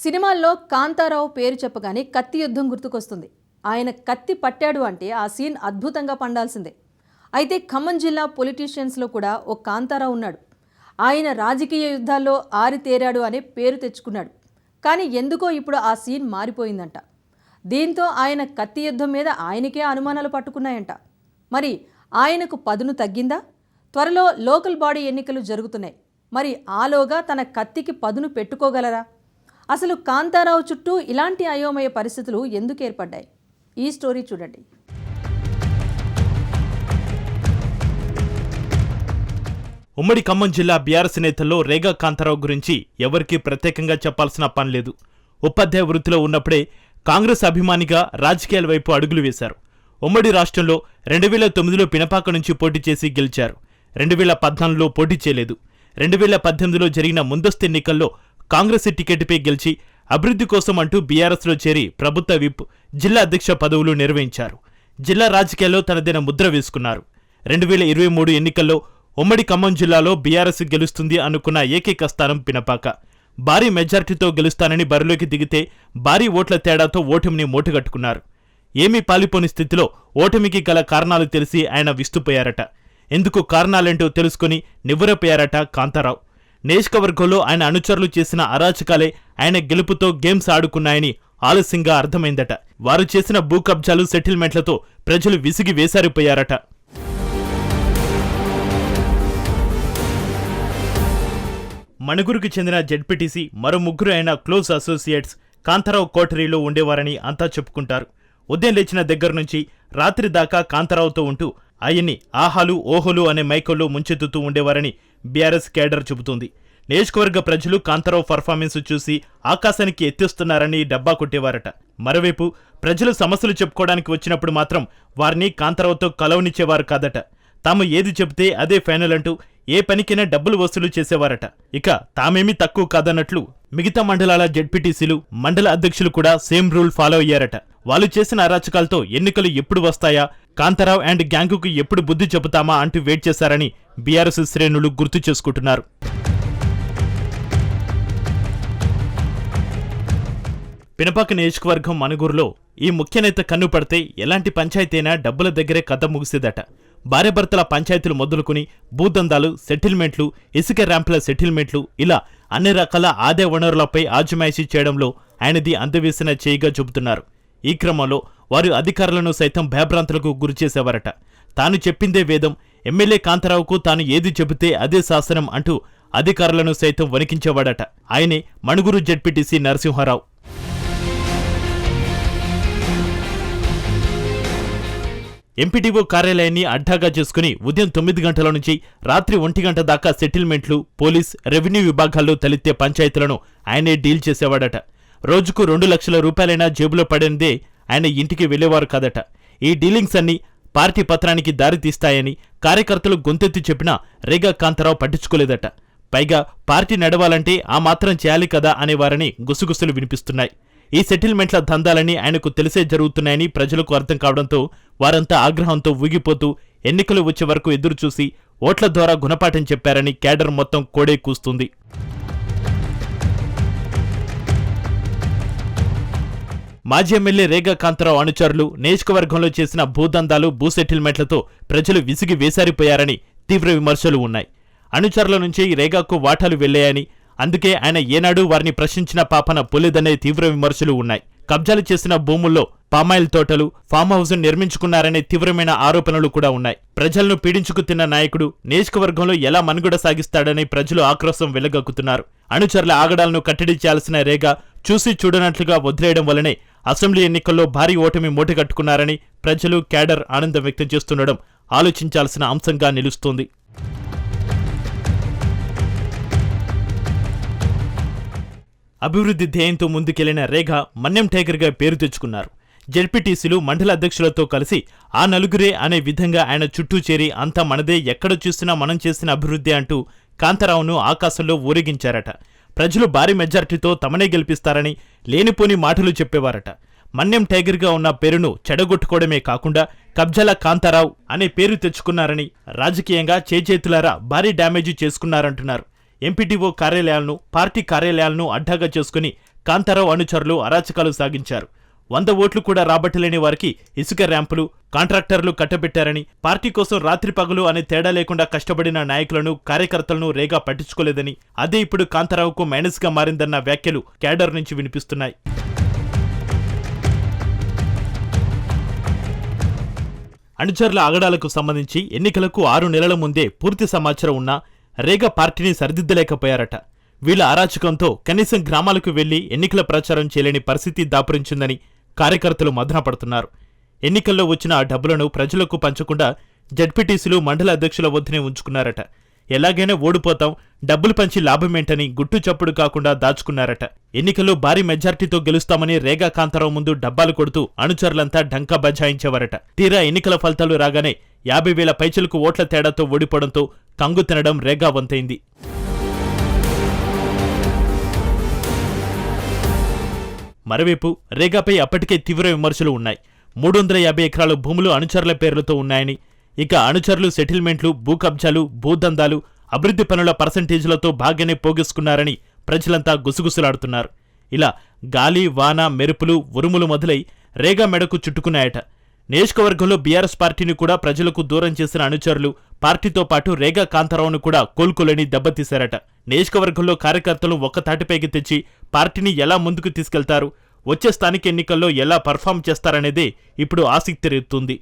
సినిమాల్లో కాంతారావు పేరు చెప్పగానే కత్తి యుద్ధం గుర్తుకొస్తుంది. ఆయన కత్తి పట్టాడు అంటే ఆ సీన్ అద్భుతంగా పండాల్సిందే. అయితే ఖమ్మం జిల్లా పొలిటీషియన్స్లో కూడా ఓ కాంతారావు ఉన్నాడు. ఆయన రాజకీయ యుద్ధాల్లో ఆరితేరాడు అనే పేరు తెచ్చుకున్నాడు. కానీ ఎందుకో ఇప్పుడు ఆ సీన్ మారిపోయిందంట. దీంతో ఆయన కత్తి యుద్ధం మీద ఆయనకే అనుమానాలు పట్టుకున్నాయంట. మరి ఆయనకు పదును తగ్గిందా? త్వరలో లోకల్ బాడీ ఎన్నికలు జరుగుతున్నాయి. మరి ఆలోగా తన కత్తికి పదును పెట్టుకోగలరా? అసలు కాంతారావు చుట్టూ ఇలాంటి అయోమయ పరిస్థితులు ఎందుకు ఏర్పడ్డాయి? ఈ స్టోరీ చూడండి. ఉమ్మడి ఖమ్మం జిల్లా బీఆర్ఎస్ నేతల్లో రేగా కాంతారావు గురించి ఎవరికీ ప్రత్యేకంగా చెప్పాల్సిన పని లేదు. ఉపాధ్యాయ వృత్తిలో ఉన్నప్పుడే కాంగ్రెస్ అభిమానిగా రాజకీయాల వైపు అడుగులు వేశారు. ఉమ్మడి రాష్ట్రంలో 2009లో పినపాక నుంచి పోటీ చేసి గెలిచారు. 2014లో పోటీ చేయలేదు. 2018లో జరిగిన ముందస్తు ఎన్నికల్లో కాంగ్రెస్ టికెట్పై గెలిచి అభివృద్ధి కోసం అంటూ బీఆర్ఎస్లో చేరి ప్రభుత్వ విప్, జిల్లా అధ్యక్ష పదవులు నిర్వహించారు. జిల్లా రాజకీయాల్లో తనదైన ముద్ర వేసుకున్నారు. 2023 ఎన్నికల్లో ఉమ్మడి ఖమ్మం జిల్లాలో బీఆర్ఎస్ గెలుస్తుంది అనుకున్న ఏకైక స్థానం పినపాక. భారీ మెజార్టీతో గెలుస్తానని బరిలోకి దిగితే భారీ ఓట్ల తేడాతో ఓటమిని మూటగట్టుకున్నారు. ఏమీ పాలిపోని స్థితిలో ఓటమికి గల కారణాలు తెలిసి ఆయన విస్తుపోయారట. ఎందుకు కారణాలేంటో తెలుసుకుని నివ్వెరపోయారట కాంతారావు. నియోజకవర్గంలో ఆయన అనుచరులు చేసిన అరాచకాలే ఆయన గెలుపుతో గేమ్స్ ఆడుకున్నాయని ఆలస్యంగా అర్థమైందట. వారు చేసిన భూ కబ్జాలు, సెటిల్మెంట్లతో ప్రజలు విసిగి వేసారిపోయారట. మణుగురుకు చెందిన జెడ్పీటీసీ మరో ముగ్గురు ఆయన క్లోజ్ అసోసియేట్స్ కాంతారావు కోటరీలో ఉండేవారని అంతా చెప్పుకుంటారు. ఉదయం లేచిన దగ్గర నుంచి రాత్రి దాకా కాంతారావుతో ఉంటూ ఆయన్ని ఆహాలు ఓహోలు అనే మైకుల్లో ముంచెత్తుతూ ఉండేవారని బీఆర్ఎస్ కేడర్ చెబుతోంది. నియోజకవర్గ ప్రజలు కాంతారావు పర్ఫార్మెన్స్ చూసి ఆకాశానికి ఎత్తేస్తున్నారని డబ్బా కొట్టేవారట. మరోవైపు ప్రజలు సమస్యలు చెప్పుకోవడానికి వచ్చినప్పుడు మాత్రం వారిని కాంతారావుతో కలవనిచ్చేవారు కాదట. తాము ఏది చెబితే అదే ఫైనల్ అంటూ ఏ పనికైనా డబ్బులు వసూలు చేసేవారట. ఇక తామేమీ తక్కువ కాదన్నట్లు మిగతా మండలాల జెడ్పీటీసీలు, మండల అధ్యక్షులు కూడా సేమ్ రూల్ ఫాలో అయ్యారట. వాళ్ళు చేసిన అరాచకాలతో ఎన్నికలు ఎప్పుడు వస్తాయా, కాంతారావు అండ్ గ్యాంగుకు ఎప్పుడు బుద్ధి చెబుతామా అంటూ వెయిట్ చేశారని బీఆర్ఎస్ శ్రేణులు గుర్తు చేసుకుంటున్నారు. పినపాక నియోజకవర్గం మణుగూరులో ఈ ముఖ్య నేత కన్ను పడితే ఎలాంటి పంచాయతీ అయినా డబ్బుల దగ్గరే కథ ముగిసేదట. భార్యాభర్తల పంచాయతీలు మొదలుకుని భూదందాలు, సెటిల్మెంట్లు, ఇసుక ర్యాంపుల సెటిల్మెంట్లు, ఇలా అన్ని రకాల ఆదాయ వనరులపై ఆజమాయిషీ చేయడంలో ఆయనది అందవేసిన చేయిగా చెబుతున్నారు. ఈ క్రమంలో వారు అధికారులను సైతం భయభ్రాంతులకు గురిచేసేవారట. తాను చెప్పిందే వేదం, ఎమ్మెల్యే కాంతారావుకు తాను ఏది చెబితే అదే శాసనం అంటూ అధికారులను సైతం వణికించేవాడట. ఆయనే మణుగురు జెడ్పీటీసీ నరసింహారావు. ఎంపీటీఓ కార్యాలయాన్ని అడ్డాగా చేసుకుని ఉదయం 9 గంటల నుంచి రాత్రి 1 గంట దాకా సెటిల్మెంట్లు, పోలీస్, రెవెన్యూ విభాగాల్లో తలెత్తే పంచాయతీలను ఆయనే డీల్ చేసేవాడట. రోజుకు 2 లక్షల రూపాయలైనా జేబులో పడినదే ఆయన ఇంటికి వెళ్లేవారు కాదట. ఈ డీలింగ్స్ అన్ని పార్టీ పత్రానికి దారితీస్తాయని కార్యకర్తలు గొంతెత్తి చెప్పినా రేగా కాంతారావు పట్టించుకోలేదట. పైగా పార్టీ నడవాలంటే ఆ మాత్రం చేయాలి కదా అనేవారని గుసగుసలు వినిపిస్తున్నాయి. ఈ సెటిల్మెంట్ల దందాలన్నీ ఆయనకు తెలిసే జరుగుతున్నాయని ప్రజలకు అర్థం కావడంతో వారంతా ఆగ్రహంతో ఊగిపోతూ ఎన్నికలు వచ్చే వరకు ఎదురుచూసి ఓట్ల ద్వారా గుణపాఠం చెప్పారని కేడర్ మొత్తం కోడే కూస్తుంది. మాజీ ఎమ్మెల్యే రేగా కాంతారావు అనుచరులు నియోజకవర్గంలో చేసిన భూదందాలు, భూ సెటిల్మెంట్లతో ప్రజలు విసిగి వేసారిపోయారని తీవ్ర విమర్శలు ఉన్నాయి. అనుచరుల నుంచి రేగాకు వాటాలు వెళ్లాయని, అందుకే ఆయన ఏనాడు వారిని ప్రశ్నించిన పాపన పోలేదనే తీవ్ర విమర్శలు ఉన్నాయి. కబ్జాలు చేసిన భూముల్లో పామాయిల్ తోటలు, ఫామ్ హౌస్ నిర్మించుకున్నారనే తీవ్రమైన ఆరోపణలు కూడా ఉన్నాయి. ప్రజలను పీడించుకు తిన్న నాయకుడు నియోజకవర్గంలో ఎలా మనుగడ సాగిస్తాడని ప్రజలు ఆక్రోశం వెళ్లగక్కుతున్నారు. అనుచరుల ఆగడాలను కట్టడి చేయాల్సిన రేగా చూసి చూడనట్లుగా వదిలేయడం వల్లనే అసెంబ్లీ ఎన్నికల్లో భారీ ఓటమి మూటగట్టుకున్నారని ప్రజలు, కేడర్ ఆనందం వ్యక్తం చేస్తుండడం ఆలోచించాల్సిన అంశంగా నిలుస్తోంది. అభివృద్ధి ధ్యేయంతో ముందుకెళ్లిన రేగా మన్యం టైగర్గా పేరు తెచ్చుకున్నారు. జెడ్పీటీసీలు, మండల అధ్యక్షులతో కలిసి ఆ నలుగురే అనే విధంగా ఆయన చుట్టూ చేరి అంతా మనదే, ఎక్కడ చూసినా మనం చేసిన అభివృద్ధి అంటూ కాంతారావును ఆకాశంలో ఊరేగించారట. ప్రజలు భారీ మెజార్టీతో తమనే గెలిపిస్తారని లేనిపోని మాటలు చెప్పేవారట. మన్యం టైగర్గా ఉన్న పేరును చెడగొట్టుకోవడమే కాకుండా కబ్జాల కాంతారావు అనే పేరు తెచ్చుకున్నారని రాజకీయంగా చేతులారా భారీ డ్యామేజీ చేసుకున్నారంటున్నారు. ఎంపీటీఓ కార్యాలయాలను, పార్టీ కార్యాలయాలను అడ్డాగా చేసుకుని కాంతారావు అనుచరులు అరాచకాలు సాగించారు. 100 ఓట్లు కూడా రాబట్టలేని వారికి ఇసుక ర్యాంపులు, కాంట్రాక్టర్లు కట్టబెట్టారని, పార్టీ కోసం రాత్రి పగలు అనే తేడా లేకుండా కష్టపడిన నాయకులను, కార్యకర్తలను రేగా పట్టించుకోలేదని, అదే ఇప్పుడు కాంతారావుకు మైనస్గా మారిందన్న వ్యాఖ్యలు క్యాడర్ నుంచి వినిపిస్తున్నాయి. అనుచరుల ఆగడాలకు సంబంధించి ఎన్నికలకు 6 నెలల ముందే పూర్తి సమాచారం ఉన్నా రేగా పార్టీని సరిదిద్దలేకపోయారట. వీళ్ల అరాచకంతో కనీసం గ్రామాలకు వెళ్లి ఎన్నికల ప్రచారం చేయలేని పరిస్థితి దాపురించిందని కార్యకర్తలు మదనపడుతున్నారు. ఎన్నికల్లో వచ్చిన ఆ డబ్బులను ప్రజలకు పంచకుండా జడ్పీటీసీలు, మండల అధ్యక్షుల వద్దనే ఉంచుకున్నారట. ఎలాగైనా ఓడిపోతాం, డబ్బులు పంచి లాభమేంటని గుట్టు చప్పుడు కాకుండా దాచుకున్నారట. ఎన్నికల్లో భారీ మెజార్టీతో గెలుస్తామని రేగా కాంతారావు ముందు డబ్బాలు కొడుతూ అనుచరులంతా ఢంకా బజాయించేవారట. తీరా ఎన్నికల ఫలితాలు రాగానే 50,000 పైచలకు ఓట్ల తేడాతో ఓడిపోవడంతో కంగు తినడం రేగా వంతైంది. మరోవైపు రేగాపై అప్పటికే తీవ్ర విమర్శలు ఉన్నాయి. 350 ఎకరాల భూములు అనుచరుల పేర్లతో ఉన్నాయని, ఇక అనుచరులు సెటిల్మెంట్లు, భూ కబ్జాలు, భూదందాలు, అభివృద్ధి పనుల పర్సంటేజీలతో బాగానే పోగేసుకున్నారని ప్రజలంతా గుసగుసలాడుతున్నారు. ఇలా గాలి, వాన, మెరుపులు, ఉరుములు మొదలై రేగా మెడకు చుట్టుకున్నాయట. నియోజకవర్గంలో బీఆర్ఎస్ పార్టీని కూడా ప్రజలకు దూరం చేసిన అనుచరులు పార్టీతో పాటు రేగా కాంతారావును కూడా కోలుకోలేని దెబ్బతీశారట. నియోజకవర్గంలో కార్యకర్తలు ఒక్కతాటిపైకి తెచ్చి పార్టీని ఎలా ముందుకు తీసుకెళ్తారు, వచ్చే స్థానిక ఎన్నికల్లో ఎలా పర్ఫామ్ చేస్తారనేదే ఇప్పుడు ఆసక్తి రేపుతుంది.